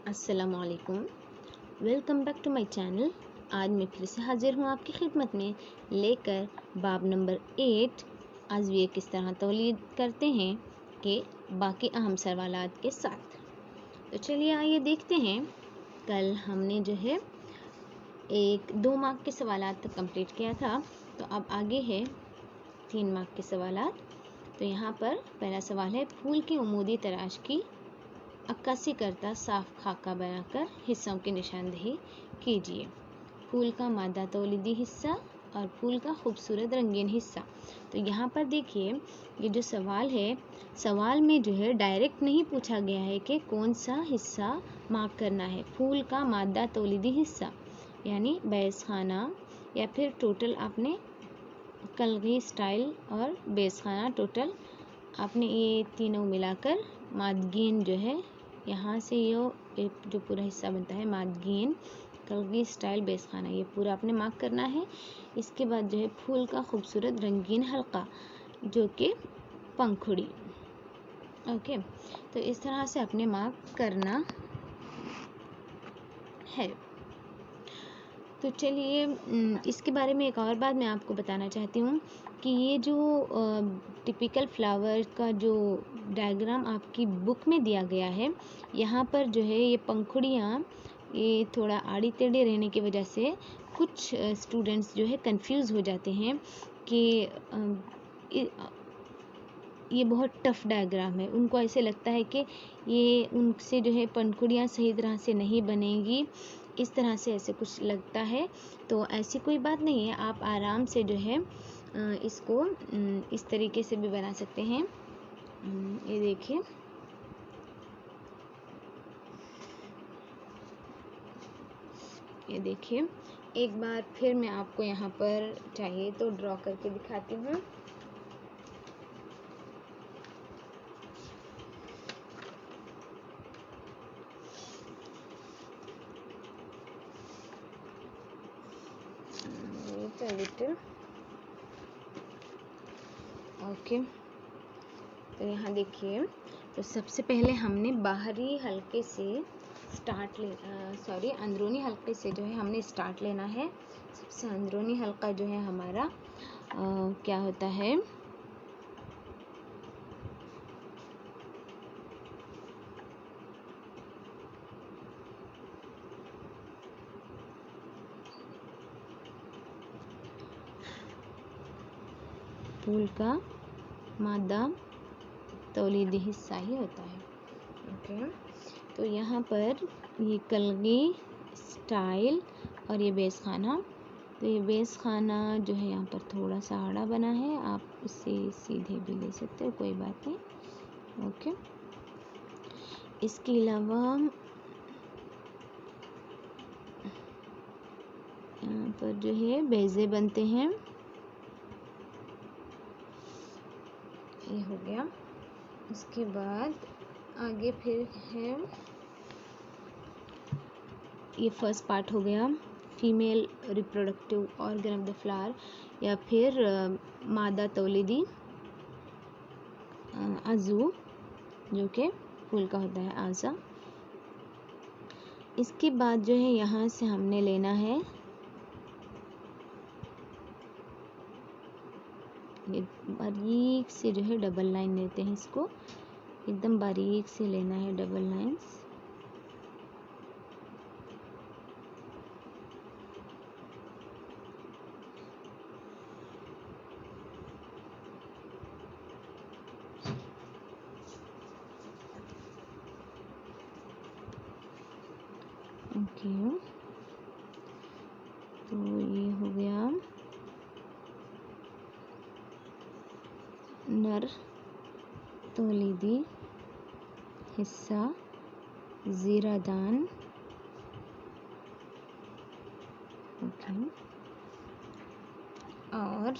अस्सलामुअलैकुम। Welcome back to my channel. आज मैं फिर से हाजिर हूँ आपकी खिदमत में लेकर बाब नंबर 8 अज़विये किस तरह तौलीद करते हैं कि बाकी अहम सवालात के साथ। तो चलिए आइए देखते हैं। कल हमने जो है 2 मार्क के सवालात तक कंप्लीट किया था, तो अब आगे है 3 मार्क के सवालात। तो यहाँ पर पहला सवाल है, फूल की उमूदी तराश की अक्कासी करता साफ खाका बनाकर हिस्सों की निशानदेही कीजिए। फूल का मादा तौलीदी हिस्सा और फूल का खूबसूरत रंगीन हिस्सा। तो यहाँ पर देखिए, ये जो सवाल है, सवाल में जो है डायरेक्ट नहीं पूछा गया है कि कौन सा हिस्सा मार्क करना है। फूल का मादा तौलीदी हिस्सा यानी बेस खाना, या फिर टोटल आपने कलगी स्टाइल और बेस खाना, टोटल आपने ये तीनों मिलाकर मादगीन जो है, यहाँ से ये जो पूरा हिस्सा बनता है मादगीन, कलगी स्टाइल, बेस खाना, ये पूरा आपने मार्क करना है। इसके बाद जो है फूल का खूबसूरत रंगीन हल्का जो कि पंखुड़ी। ओके, तो इस तरह से आपने मार्क करना है। तो चलिए इसके बारे में एक और बात मैं आपको बताना चाहती हूँ कि ये जो टिपिकल फ्लावर का जो डायग्राम आपकी बुक में दिया गया है, यहाँ पर जो है ये पंखुड़ियाँ ये थोड़ा आड़ी टेढ़ी रहने की वजह से कुछ स्टूडेंट्स जो है कंफ्यूज हो जाते हैं कि ये बहुत टफ डायग्राम है। उनको ऐसे लगता है कि ये उनसे जो है पंखुड़ियाँ सही तरह से नहीं बनेंगी, इस तरह से ऐसे कुछ लगता है। तो ऐसी कोई बात नहीं है, आप आराम से जो है इसको इस तरीके से भी बना सकते हैं। ये देखिए, ये देखिए, एक बार फिर मैं आपको यहाँ पर चाहिए तो ड्रॉ करके दिखाती हूँ। ओके, तो यहाँ देखिए, तो सबसे पहले हमने बाहरी हल्के से अंदरूनी हल्के से जो है हमने स्टार्ट लेना है। सबसे अंदरूनी हल्का जो है हमारा क्या होता है, फूल का मादा तौलीदी हिस्सा ही होता है। ओके, तो यहाँ पर ये कलगी स्टाइल और ये बेस खाना, तो ये बेस खाना जो है यहाँ पर थोड़ा सा आड़ा बना है, आप इसे सीधे भी ले सकते हो, कोई बात नहीं। ओके, इसके अलावा यहाँ पर जो है बेज़े बनते हैं, ये हो गया। उसके बाद आगे फिर है, ये फर्स्ट पार्ट हो गया, female reproductive organ of the flower, या फिर मादा तौलीदी आज़ू जो कि फूल का होता है, आज़ा। इसके बाद जो है यहाँ से हमने लेना है ये बारीक से जो है डबल लाइन लेते हैं, इसको एकदम बारीक से लेना है, डबल लाइंस। ओके, तो ये हो गया नर तौलीदी हिस्सा, ज़ीरादान। ओके, और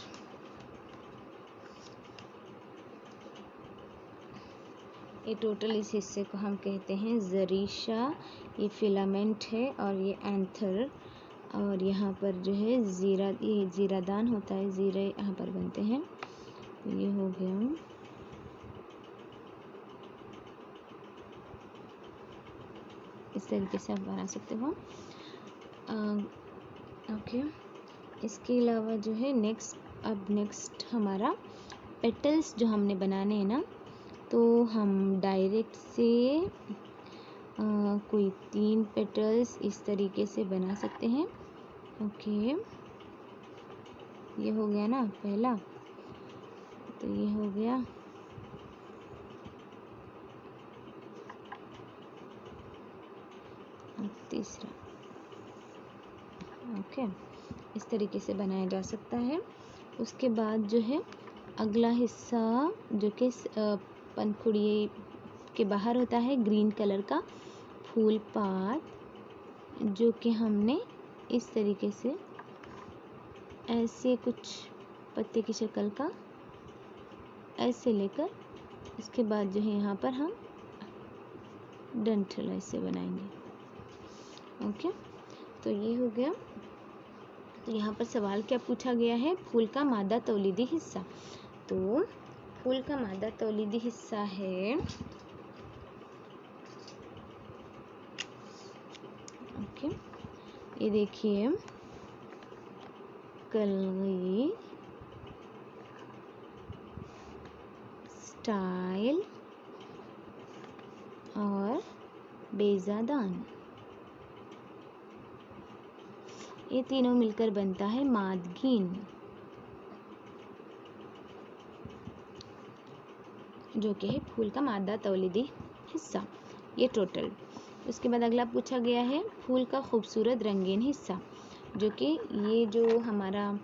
ये टोटल इस हिस्से को हम कहते हैं ज़रीशा, ये फिलामेंट है, और ये एंथर, और यहाँ पर जो है ये ज़ीरादान होता है, ज़ीरे यहाँ पर बनते हैं। तो ये हो गया। इस तरीके से आप बना सकते हो। ओके, इसके अलावा जो है नेक्स्ट हमारा पेटल्स जो हमने बनाने हैं ना, तो हम डायरेक्ट से कोई 3 पेटल्स इस तरीके से बना सकते हैं। ओके, ये हो गया ना पहला, तो ये हो गया। और तीसरा। ओके, इस तरीके से बनाया जा सकता है। उसके बाद जो है अगला हिस्सा जो कि पंखुड़ी के बाहर होता है, ग्रीन कलर का फूल पात, जो कि हमने इस तरीके से ऐसे कुछ पत्ते की शक्ल का ऐसे लेकर, इसके बाद जो है यहाँ पर हम डंठल ऐसे बनाएंगे। ओके, तो ये हो गया। तो यहाँ पर सवाल क्या पूछा गया है, फूल का मादा तौलीदी हिस्सा। तो फूल का मादा तौलीदी हिस्सा है, ओके, ये देखिए, कलगी, स्टाइल और बेजादान, ये तीनों मिलकर बनता है मादगीन, जो कि है फूल का मादा तौलीदी हिस्सा, ये टोटल। उसके बाद अगला पूछा गया है फूल का खूबसूरत रंगीन हिस्सा, जो कि ये जो हमारा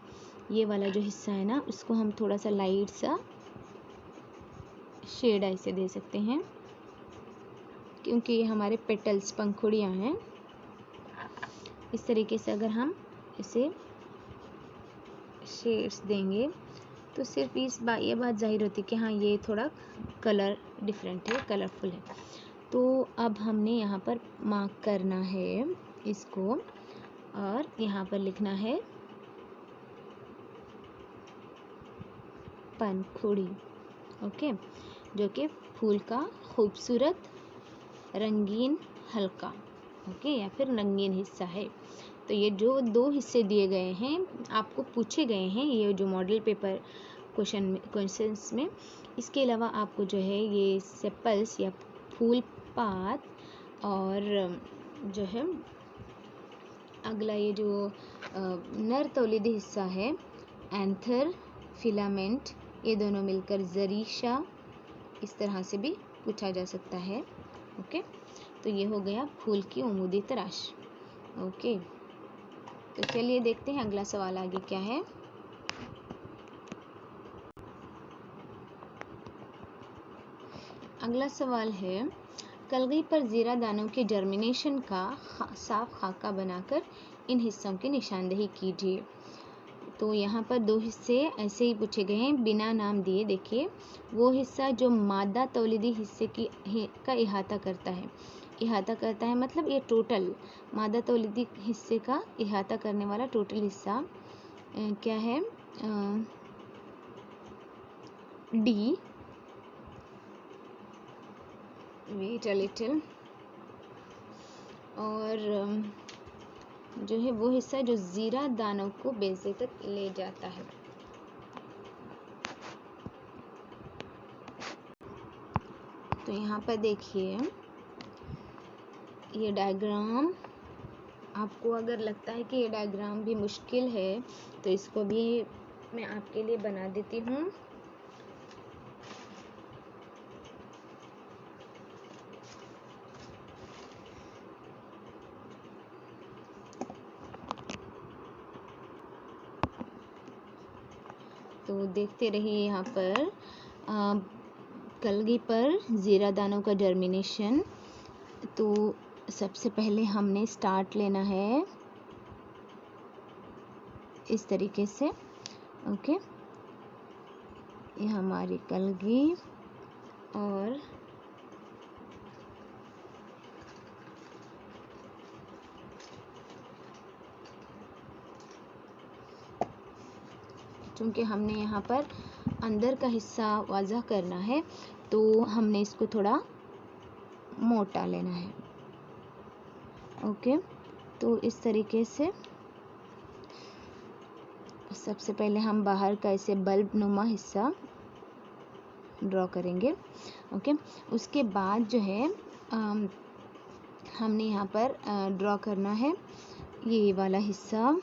ये वाला जो हिस्सा है ना, उसको हम थोड़ा सा लाइट सा शेड ऐसे दे सकते हैं, क्योंकि ये हमारे पेटल्स पंखुड़ियाँ हैं। इस तरीके से अगर हम इसे शेड्स देंगे तो सिर्फ ये बात जाहिर होती है कि हाँ ये थोड़ा कलर डिफरेंट है, कलरफुल है। तो अब हमने यहाँ पर मार्क करना है इसको, और यहाँ पर लिखना है पंखुड़ी। ओके, जो कि फूल का खूबसूरत रंगीन हल्का, ओके, या फिर रंगीन हिस्सा है। तो ये जो 2 हिस्से दिए गए हैं, आपको पूछे गए हैं ये जो मॉडल पेपर क्वेश्चंस में। इसके अलावा आपको जो है ये सेपल्स या फूल पात, और जो है अगला ये जो नर तौलीदी हिस्सा है, एंथर, फिलामेंट, ये दोनों मिलकर जरीशा, इस तरह से भी पूछा जा सकता है। ओके, तो ये हो गया फूल की उमूदी तराश। ओके, तो चलिए देखते हैं अगला सवाल आगे क्या है। अगला सवाल है, कलगी पर जीरा दानों के जर्मिनेशन का साफ खाका बनाकर इन हिस्सों की निशानदेही कीजिए। तो यहाँ पर 2 हिस्से ऐसे ही पूछे गए हैं बिना नाम दिए। देखिए, वो हिस्सा जो मादा तौलीदी हिस्से का इहाता करता है, मतलब ये टोटल मादा तौलीदी हिस्से का इहाता करने वाला टोटल हिस्सा क्या है, डी, वेट अ लिटिल, और जो है वो हिस्सा जो जीरा दानों को बेजे तक ले जाता है। तो यहाँ पर देखिए, ये डायग्राम, आपको अगर लगता है कि ये डायग्राम भी मुश्किल है तो इसको भी मैं आपके लिए बना देती हूँ। तो देखते रहिए यहाँ पर कलगी पर जीरा दानों का जर्मिनेशन। तो सबसे पहले हमने स्टार्ट लेना है इस तरीके से। ओके, ये हमारी कलगी, और क्योंकि हमने यहाँ पर अंदर का हिस्सा वाज़ह करना है तो हमने इसको थोड़ा मोटा लेना है। ओके, तो इस तरीके से सबसे पहले हम बाहर का ऐसे बल्ब नुमा हिस्सा ड्रॉ करेंगे। ओके, उसके बाद जो है हमने यहाँ पर ड्रॉ करना है ये वाला हिस्सा।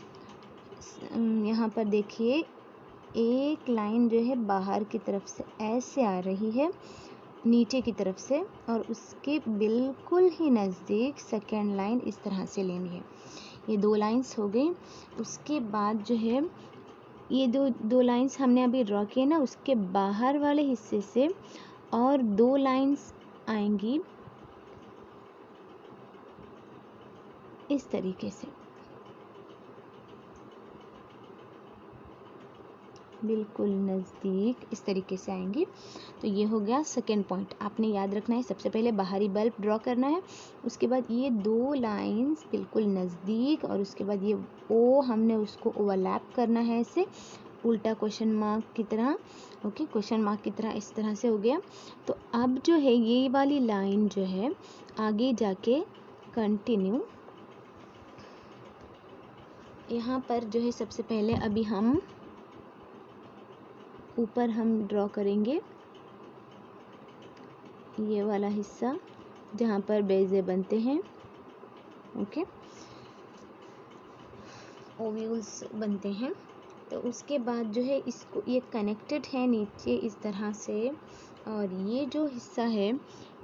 यहाँ पर देखिए एक लाइन जो है बाहर की तरफ से ऐसे आ रही है नीचे की तरफ से, और उसके बिल्कुल ही नज़दीक सेकेंड लाइन इस तरह से लेनी है। ये 2 लाइंस हो गई। उसके बाद जो है ये दो लाइंस हमने अभी ड्रॉ किए ना, उसके बाहर वाले हिस्से से और 2 लाइंस आएंगी इस तरीके से, बिल्कुल नज़दीक इस तरीके से आएंगी। तो ये हो गया सेकेंड पॉइंट। आपने याद रखना है, सबसे पहले बाहरी बल्ब ड्रॉ करना है, उसके बाद ये 2 लाइंस बिल्कुल नज़दीक, और उसके बाद ये ओ हमने उसको ओवरलैप करना है ऐसे उल्टा क्वेश्चन मार्क की तरह। ओके, क्वेश्चन मार्क की तरह इस तरह से हो गया। तो अब जो है ये वाली लाइन जो है आगे जाके कंटिन्यू, यहाँ पर जो है सबसे पहले अभी हम ऊपर हम ड्रॉ करेंगे ये वाला हिस्सा जहाँ पर बेज़े बनते हैं। ओके, ओव्यूल्स बनते हैं। तो उसके बाद जो है इसको ये कनेक्टेड है नीचे इस तरह से, और ये जो हिस्सा है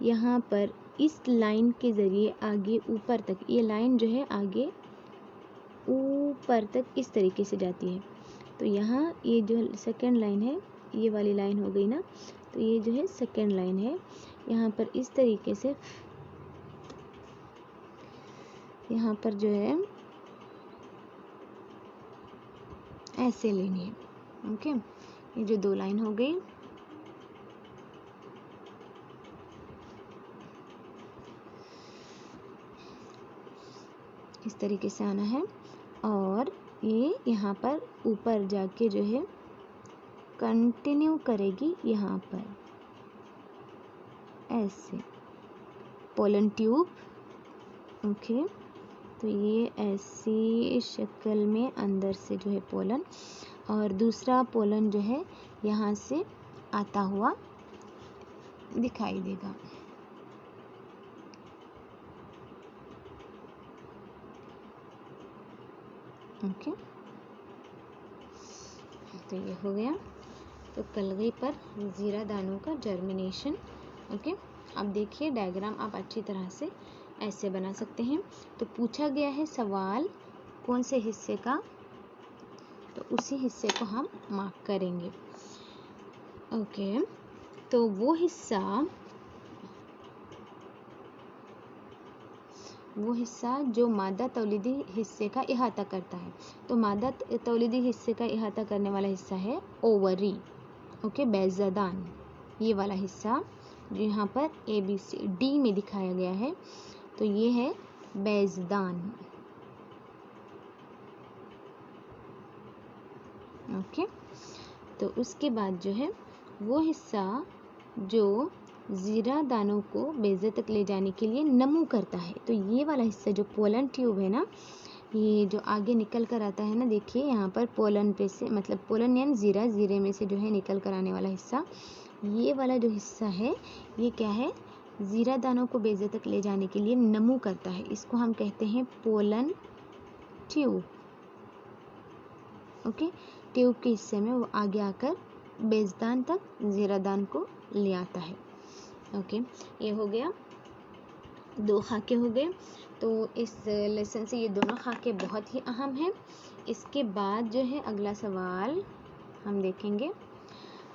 यहाँ पर इस लाइन के ज़रिए आगे ऊपर तक, ये लाइन जो है आगे ऊपर तक इस तरीके से जाती है। तो यहाँ ये जो सेकेंड लाइन है ये वाली लाइन हो गई ना, तो ये जो है सेकेंड लाइन है, यहाँ पर इस तरीके से यहाँ पर जो है ऐसे लेनी है। ओके, ये जो 2 लाइन हो गई, इस तरीके से आना है, और ये यहाँ पर ऊपर जाके जो है कंटिन्यू करेगी यहाँ पर ऐसे पोलन ट्यूब। ओके, तो ये ऐसी शक्ल में अंदर से जो है पोलन, और दूसरा पोलन जो है यहाँ से आता हुआ दिखाई देगा। ओके, तो ये हो गया। तो कलगी पर ज़ीरा दानों का जर्मिनेशन। ओके, अब देखिए डायग्राम आप अच्छी तरह से ऐसे बना सकते हैं। तो पूछा गया है सवाल कौन से हिस्से का, तो उसी हिस्से को हम मार्क करेंगे। ओके, तो वो हिस्सा जो मादा तौलीदी हिस्से का इहाता करता है। तो मादा तौलीदी हिस्से का इहाता करने वाला हिस्सा है ओवरी। ओके, बेज़दान, ये वाला हिस्सा जो यहाँ पर ABCD में दिखाया गया है, तो ये है बेज़दान। ओके, तो उसके बाद जो है वो हिस्सा जो ज़ीरा दानों को बेज़े तक ले जाने के लिए नमू करता है। तो ये वाला हिस्सा जो पोलन ट्यूब है ना, ये जो आगे निकल कर आता है ना, देखिए यहाँ पर पोलन पे से, मतलब पोलन यानी ज़ीरा, ज़ीरे में से जो है निकल कर आने वाला हिस्सा, ये वाला जो हिस्सा है ये क्या है, ज़ीरा दानों को बेज़े तक ले जाने के लिए नमू करता है। इसको हम कहते हैं पोलन ट्यूब। ओके, ट्यूब के हिस्से में वो आगे आकर बेज़दान तक ज़ीरादान को ले आता है। ओके, ये हो गया, 2 खाके हो गए। तो इस लेसन से ये दोनों खाके बहुत ही अहम हैं। इसके बाद जो है अगला सवाल हम देखेंगे।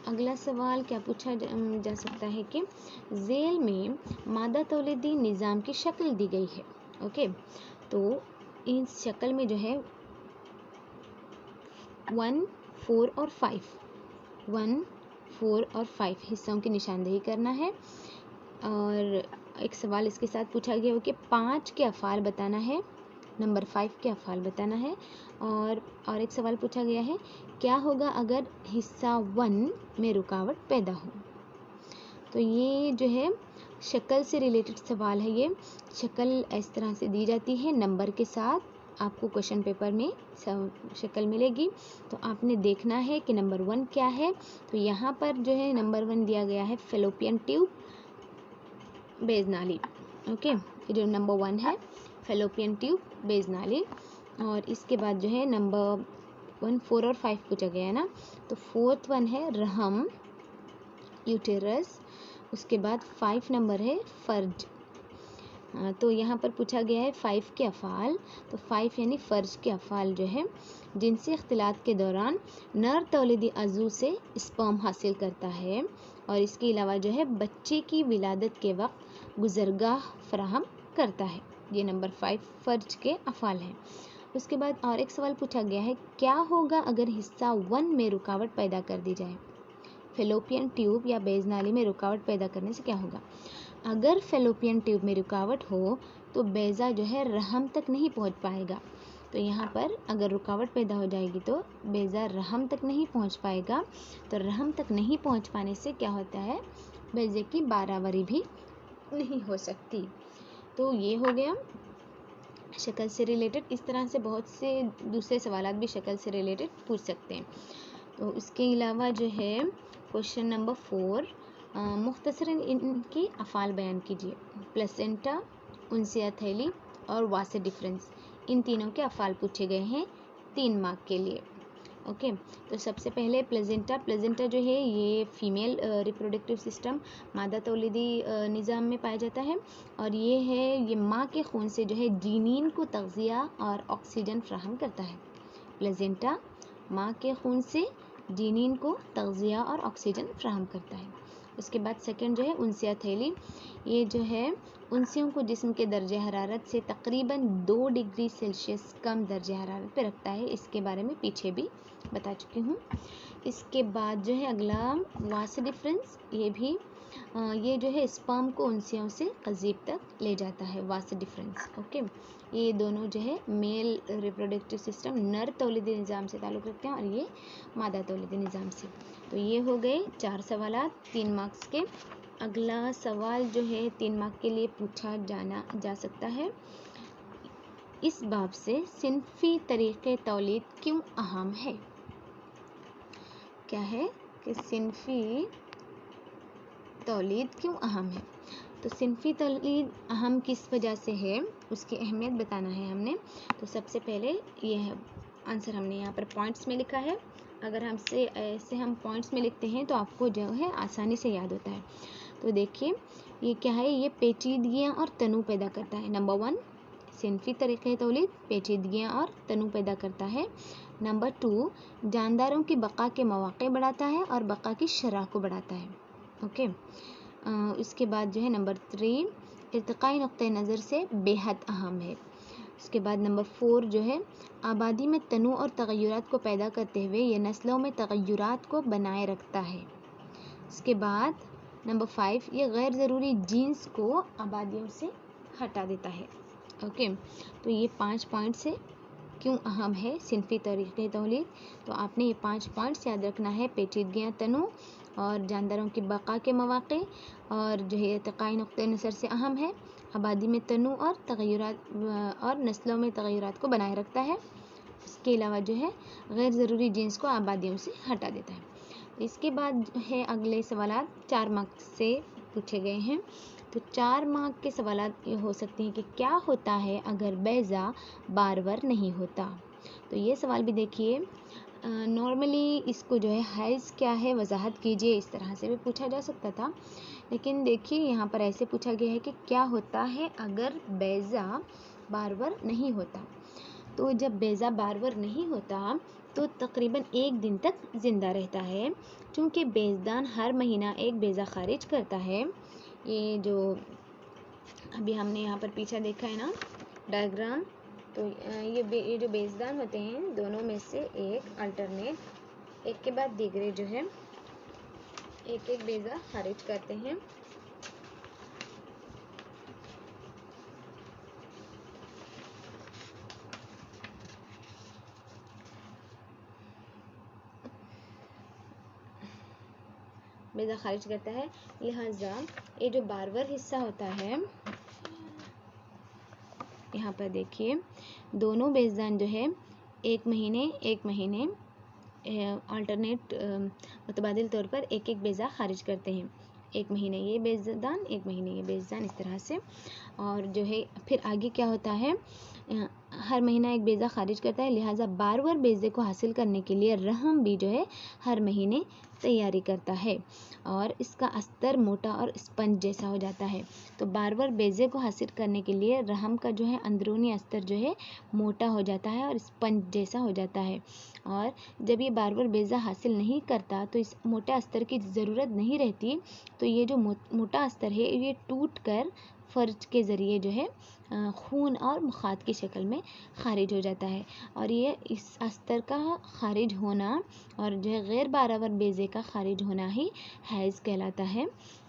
अगला सवाल क्या पूछा जा सकता है कि झेल में मादा तौलीदी निज़ाम की शक्ल दी गई है। ओके, तो इस शक्ल में जो है 1, 4 और 5, 1, 4 और 5 हिस्सों की निशानदेही करना है। और एक सवाल इसके साथ पूछा गया हो कि 5 के अफ़ाल बताना है, नंबर 5 के अफ़ाल बताना है। और एक सवाल पूछा गया है क्या होगा अगर हिस्सा 1 में रुकावट पैदा हो। तो ये जो है शक्ल से रिलेटेड सवाल है ये। शक्ल इस तरह से दी जाती है, नंबर के साथ आपको क्वेश्चन पेपर में शक्ल मिलेगी। तो आपने देखना है कि नंबर 1 क्या है। तो यहाँ पर जो है नंबर 1 दिया गया है फेलोपियन ट्यूब, बेज नाली। ओके, ये जो नंबर 1 है फेलोपियन ट्यूब, बेज नाली। और इसके बाद जो है नंबर 1, 4 और 5 पूछा गया है ना। तो 4th वन है रहम, यूटेरस। उसके बाद 5 नंबर है फर्ज। तो यहाँ पर पूछा गया है 5 के अफ़ाल। तो 5 यानी फ़र्ज के अफ़ाल जो है जिनसे इख्तिलात के दौरान नर तौलीदी अज़ू से स्पर्म हासिल करता है, और इसके अलावा जो है बच्चे की विलादत के वक्त गुज़रगाह फराहम करता है। ये नंबर 5 फ़र्ज के अफ़ाल है। उसके बाद और एक सवाल पूछा गया है, क्या होगा अगर हिस्सा 1 में रुकावट पैदा कर दी जाए। फेलोपियन ट्यूब या बेज नाली में रुकावट पैदा करने से क्या होगा। अगर फेलोपियन ट्यूब में रुकावट हो तो बेज़ा जो है रहम तक नहीं पहुंच पाएगा। तो यहाँ पर अगर रुकावट पैदा हो जाएगी तो बेज़ा रहम तक नहीं पहुंच पाएगा। तो रहम तक नहीं पहुंच पाने से क्या होता है, बेज़े की बारावरी भी नहीं हो सकती। तो ये हो गया शक्ल से रिलेटेड। इस तरह से बहुत से दूसरे सवाल भी शक्ल से रिलेटेड पूछ सकते हैं। तो इसके अलावा जो है क्वेश्चन नंबर 4, मुख्तसरन इनकी अफ़ाल बयान कीजिए। प्लेसेंटा, उनसिया थैली और वासे डिफरेंस, इन तीनों के अफ़ाल पूछे गए हैं 3 मार्क के लिए। ओके, तो सबसे पहले प्लेजेंटा। प्लेजेंटा जो है ये फीमेल रिप्रोडक्टिव सिस्टम, मादा तौलीदी निज़ाम में पाया जाता है, और ये माँ के खून से जो है जीनीन को तग़ज़िया और ऑक्सीजन फ्राहम करता है। प्लेजेंटा माँ के खून से जीनीन को तग़ज़िया और ऑक्सीजन फ्राहम करता है। उसके बाद सेकंड जो है उनसिया थैली। ये जो है उनसियों को जिस्म के दर्जे हरारत से तकरीबन 2 डिग्री सेल्सियस कम दर्जे हरारत पे रखता है। इसके बारे में पीछे भी बता चुकी हूँ। इसके बाद जो है अगला वास डिफरेंस। ये जो है स्पर्म को उनसियों से कज़ीब तक ले जाता है, वास डिफरेंस। ओके, ये दोनों जो है मेल रिप्रोडक्टिव सिस्टम नर तौलीदी निज़ाम से ताल्लुक़ रखते हैं, और ये मादा तौलीदी निज़ाम से। तो ये हो गए 4 सवाल 3 मार्क्स के। अगला सवाल जो है 3 मार्क के लिए पूछा जा सकता है, इस बाब से सिनफ़ी तरीक़े तौलीद क्यों अहम है। क्या है कि सिनफ़ी तौलीद क्यों अहम है। तो सिनफ़ी तौलीद अहम किस वजह से है, उसकी अहमियत बताना है हमने। तो सबसे पहले ये है आंसर, हमने यहाँ पर पॉइंट्स में लिखा है। अगर हमसे ऐसे हम पॉइंट्स में लिखते हैं तो आपको जो है आसानी से याद होता है। तो देखिए ये क्या है, ये पेचीदगियाँ और तनु पैदा करता है। नंबर 1 सिनफ़ी तरीक़े तौलीद पेचीदगियाँ और तनु पैदा करता है। नंबर 2 जानदारों की बक़ा के मौक़े बढ़ाता है और बक़ा की शरह को बढ़ाता है। ओके, उसके बाद जो है नंबर 3 इर्तिक़ाई नुक़्ते नज़र से बेहद अहम है। उसके बाद नंबर 4 जो है आबादी में तनु और तग़य्युरात को पैदा करते हुए ये नस्लों में तग़य्युरात को बनाए रखता है। उसके बाद नंबर 5 ये गैर ज़रूरी जीन्स को आबादियों से हटा देता है। ओके, तो ये 5 पॉइंट्स है क्यों अहम है सिनफ़ी तरीक़े तौलीद। तो आपने ये 5 पॉइंट्स याद रखना है, पेचीदगियाँ तनु और जानदारों की बक़ा के मौक़े, और जो है इर्तिक़ाई नुक़्ते नज़र से अहम है, आबादी में तनु और तग़य्युरात और नस्लों में तग़य्युरात को बनाए रखता है। इसके अलावा जो है गैर ज़रूरी जीन्स को आबादियों से हटा देता है। इसके बाद है अगले सवालात 4 मार्क्स से पूछे गए हैं। तो 4 मार्क के सवालात ये हो सकते हैं कि क्या होता है अगर बेज़ा बारवर नहीं होता। तो ये सवाल भी देखिए, नॉर्मली इसको जो है हैज़ क्या है वजाहत कीजिए, इस तरह से भी पूछा जा सकता था, लेकिन देखिए यहाँ पर ऐसे पूछा गया है कि क्या होता है अगर बेज़ा बारवर नहीं होता। तो जब बेज़ा बारवर नहीं होता तो तकरीबन 1 दिन तक ज़िंदा रहता है, क्योंकि बेज़दान हर महीना एक बेज़ा खारिज करता है। ये जो अभी हमने यहाँ पर पीछे देखा है ना डायग्राम, तो ये जो बेज़दान होते हैं दोनों में से एक अल्टरनेट एक के बाद दीगरे जो है एक एक बेज़ा खारिज करते हैं। बेज़ा खारिज करता है। लिहाजा ये जो बारवर हिस्सा होता है, यहाँ पर देखिए दोनों बेज़दान जो है एक महीने अल्टरनेट मुतबादिल तौर पर एक एक बेज़ा खारिज करते हैं। एक महीने ये बेज़दान, एक महीने ये बेज़दान, इस तरह से। और जो है फिर आगे क्या होता है, हर महीना एक बेज़ा खारिज करता है। लिहाजा बारवर बेज़े को हासिल करने के लिए रहम भी जो है हर महीने तैयारी करता है और इसका अस्तर मोटा और स्पंज जैसा हो जाता है। तो बारवर बेज़े को हासिल करने के लिए रहम का जो है अंदरूनी अस्तर जो है मोटा हो जाता है और स्पंज जैसा हो जाता है। और जब ये बारवर बेज़ा हासिल नहीं करता तो इस मोटा अस्तर की ज़रूरत नहीं रहती। तो ये जो मोटा अस्तर है ये टूट कर फ़र्ज के ज़रिए जो है खून और मुखात की शक्ल में ख़ारिज हो जाता है। और ये इस अस्तर का ख़ारिज होना और जो है गैर बारवर बेज़े का ख़ारिज होना ही हैज़ कहलाता है।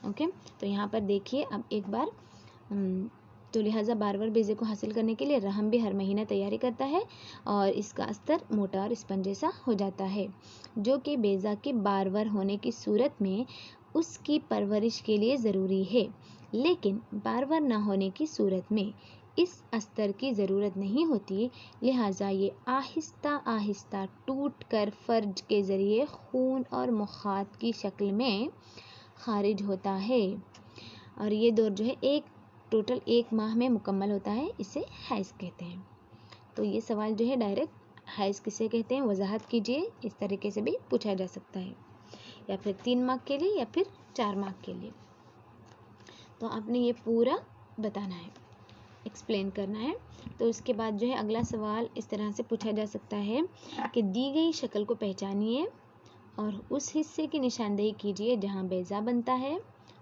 ओके, तो यहाँ पर देखिए अब एक बार तो लिहाजा बारवर बेज़े को हासिल करने के लिए रहम भी हर महीना तैयारी करता है और इसका अस्तर मोटा और स्पंज जैसा हो जाता है, जो कि बेज़ा के बारवर होने की सूरत में उसकी परवरिश के लिए ज़रूरी है। लेकिन बारवर ना होने की सूरत में इस अस्तर की ज़रूरत नहीं होती। लिहाजा ये आहिस्ता आहिस्ता टूट कर फ़र्ज के ज़रिए खून और मुखात की शक्ल में ख़ारिज होता है और ये दौर जो है टोटल 1 माह में मुकम्मल होता है। इसे हैज़ कहते हैं। तो ये सवाल जो है डायरेक्ट हैज़ किसे कहते हैं वजाहत कीजिए। इस तरीके से भी पूछा जा सकता है, या फिर 3 मार्क के लिए या फिर 4 मार्क के लिए। तो आपने ये पूरा बताना है, एक्सप्लेन करना है। तो उसके बाद जो है अगला सवाल इस तरह से पूछा जा सकता है कि दी गई शक्ल को पहचानिए और उस हिस्से की निशानदेही कीजिए जहाँ बेज़ा बनता है,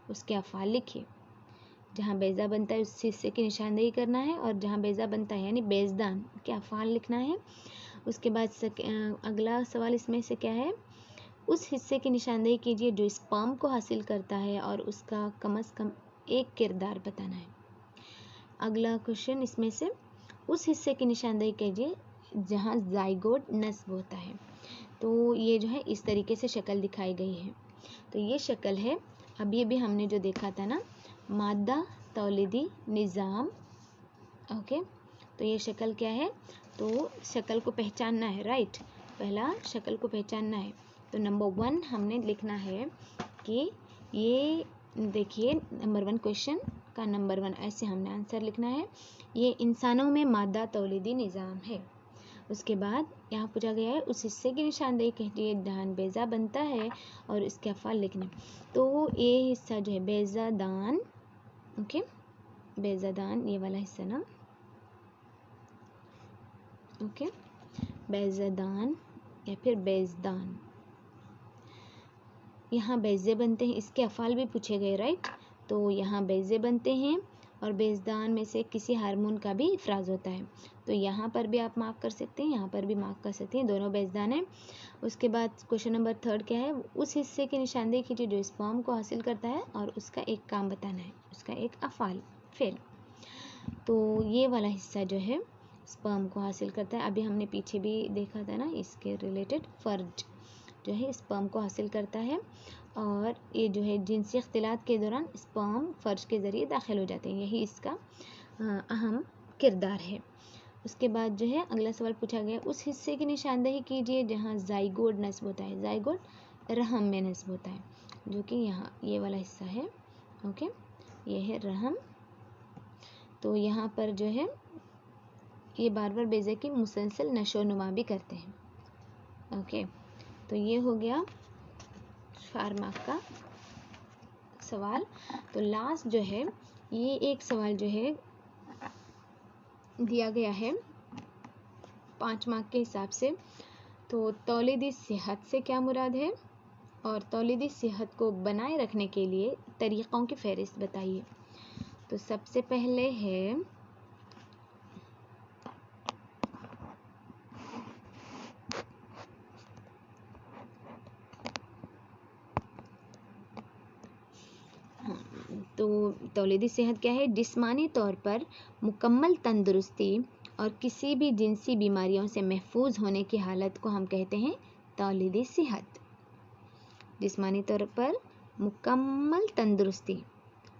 उसके अफ़ाल लिखिए। जहाँ बेज़ा बनता है उस हिस्से की निशानदेही करना है और जहाँ बेज़ा बनता है यानी बेज़दान के अफ़ाल लिखना है। उसके बाद अगला सवाल इसमें से क्या है, उस हिस्से की निशानदेही कीजिए जो स्पर्म को हासिल करता है और उसका कम से कम एक किरदार बताना है। अगला क्वेश्चन इसमें से उस हिस्से की निशानदेही कीजिए जहाँ ज़ाइगोट नस्ब होता है। तो ये जो है इस तरीके से शक्ल दिखाई गई है। तो ये शक्ल है, अभी भी हमने जो देखा था ना, मादा तौलीदी निज़ाम। ओके, तो ये शक्ल क्या है, तो शक्ल को पहचानना है, राइट। पहला शक्ल को पहचानना है। तो नंबर 1 हमने लिखना है कि ये देखिए नंबर 1 क्वेश्चन का नंबर 1 ऐसे हमने आंसर लिखना है, ये इंसानों में मादा तौलीदी निज़ाम है। उसके बाद यहाँ पूछा गया है उस हिस्से की निशानदेही कीजिए जहाँ बेज़ा बनता है और इसके अफ़ाल लिखने। तो ये हिस्सा जो है बेज़ादान, ओके, बेज़ादान ये वाला हिस्सा ना, ओके, बेज़ादान या फिर बेज़दान, यहाँ बेज़े बनते हैं, इसके अफ़ाल भी पूछे गए, राइट। तो यहाँ बेज़े बनते हैं और बेज़दान में से किसी हार्मोन का भी इफ़राज़ होता है। तो यहाँ पर भी आप मार्क कर सकते हैं, यहाँ पर भी मार्क कर सकते हैं, दोनों बेज़दान हैं। उसके बाद क्वेश्चन नंबर 3 क्या है, उस हिस्से की निशानदेही कीजिए जो स्पर्म को हासिल करता है और उसका एक काम बताना है, उसका एक अफ़ाल फ़ेल। तो ये वाला हिस्सा जो है स्पर्म को हासिल करता है। अभी हमने पीछे भी देखा था ना, इसके रिलेटेड फ़र्ज जो है स्पर्म को हासिल करता है और ये जो है जिनसी इख्तिलात के दौरान स्पर्म फ़र्ज के ज़रिए दाखिल हो जाते हैं, यही इसका अहम किरदार है। उसके बाद जो है अगला सवाल पूछा गया, उस हिस्से की निशानदेही कीजिए जहाँ ज़ाइगोट नस्ब होता है। ज़ाइगोट रहम में नस्ब होता है, जो कि यहाँ ये वाला हिस्सा है, ओके, ये है रहम। तो यहाँ पर जो है ये बारवर बेज़े की मुसलसल नशोनुमा भी करते हैं, ओके। तो ये हो गया 4 मार्क का सवाल। तो लास्ट जो है ये एक सवाल जो है दिया गया है 5 मार्क के हिसाब से। तो तौलीदी सेहत से क्या मुराद है और तौलीदी सेहत को बनाए रखने के लिए तरीक़ों की फ़हरिस्त बताइए। तो सबसे पहले है तो तौलीदी सेहत क्या है, जिस्मानी तौर पर मुकम्मल तंदुरुस्ती और किसी भी जिनसी बीमारियों से महफूज होने की हालत को हम कहते हैं तौलीदी सेहत। जिस्मानी तौर पर मुकम्मल तंदुरुस्ती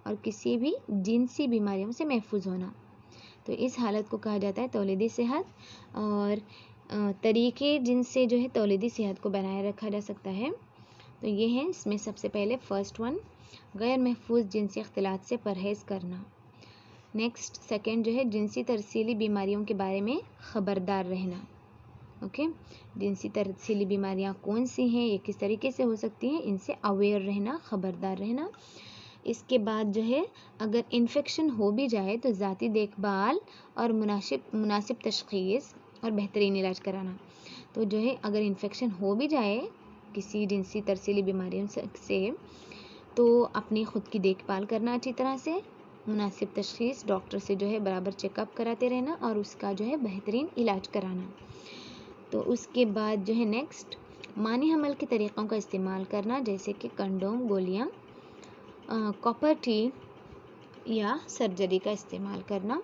और किसी भी जिनसी बीमारियों से महफूज होना। तो इस हालत को कहा जाता है तौलीदी सेहत। और तरीके जिनसे जो है तौलीदी सेहत को बनाए रखा जा सकता है तो ये हैं, इसमें सबसे पहले फर्स्ट वन गैर महफूज जिनसी इख्तिलात से परहेज़ करना। नेक्स्ट सेकंड जो है जिनसी तरसीली बीमारियों के बारे में ख़बरदार रहना। ओके, जिनसी तरसीली बीमारियां कौन सी हैं, ये किस तरीके से हो सकती हैं, इनसे अवेयर रहना, ख़बरदार रहना। इसके बाद जो है अगर इन्फेक्शन हो भी जाए तो ज़ाती देखभाल और मुनासिब तशख़ीस और बेहतरीन इलाज कराना। तो जो है अगर इन्फेक्शन हो भी जाए किसी जिनसी तरसीली बीमारियों से तो अपनी ख़ुद की देखभाल करना अच्छी तरह से, मुनासिब तशख़ीस डॉक्टर से जो है बराबर चेकअप कराते रहना और उसका जो है बेहतरीन इलाज कराना। तो उसके बाद जो है नेक्स्ट मानी हमल के तरीक़ों का इस्तेमाल करना, जैसे कि कंडोम, गोलियाँ, कॉपर टी या सर्जरी का इस्तेमाल करना।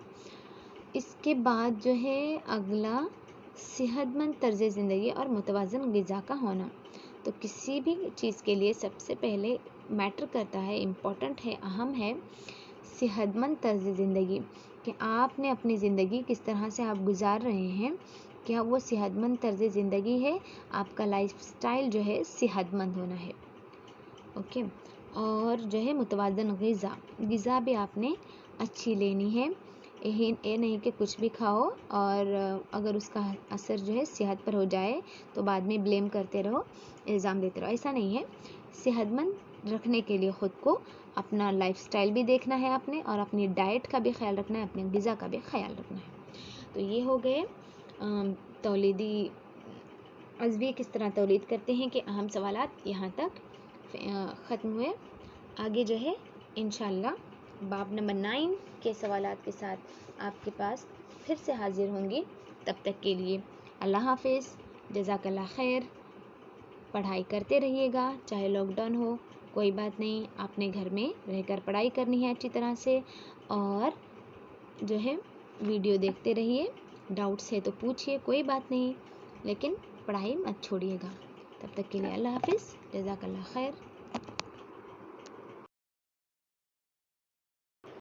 इसके बाद जो है अगला सेहतमंद तर्ज़ ज़िंदगी और मुतवाज़न ग़िज़ा का होना। तो किसी भी चीज़ के लिए सबसे पहले मैटर करता है, इम्पॉर्टेंट है, अहम है सेहतमंद तर्ज़ ज़िंदगी, कि आपने अपनी ज़िंदगी किस तरह से आप गुजार रहे हैं, क्या वो सेहतमंद तर्ज़ ज़िंदगी है, आपका लाइफस्टाइल जो है सेहतमंद होना है। ओके, और जो है मुतवाज़न ग़िज़ा भी आपने अच्छी लेनी है। ये नहीं कि कुछ भी खाओ और अगर उसका असर जो है सेहत पर हो जाए तो बाद में ब्लेम करते रहो, इल्ज़ाम देते रहो, ऐसा नहीं है। सेहतमंद रखने के लिए ख़ुद को अपना लाइफस्टाइल भी देखना है आपने, और अपनी डाइट का भी ख्याल रखना है, अपने ग़िज़ा का भी ख्याल रखना है। तो ये हो गए तौलीदी अज़वी किस तरह तौलीद करते हैं कि अहम सवालात यहाँ तक ख़त्म हुए। आगे जो है इंशाअल्लाह बाब नंबर 9 के सवालात के साथ आपके पास फिर से हाज़िर होंगी। तब तक के लिए अल्लाह हाफ़िज़, जज़ाकल्लाह खैर। पढ़ाई करते रहिएगा, चाहे लॉकडाउन हो कोई बात नहीं, आपने घर में रहकर पढ़ाई करनी है अच्छी तरह से, और जो है वीडियो देखते रहिए, डाउट्स है तो पूछिए, कोई बात नहीं, लेकिन पढ़ाई मत छोड़िएगा। तब तक के लिए अल्लाह हाफ़िज़, जज़ाकल्लाह खैर।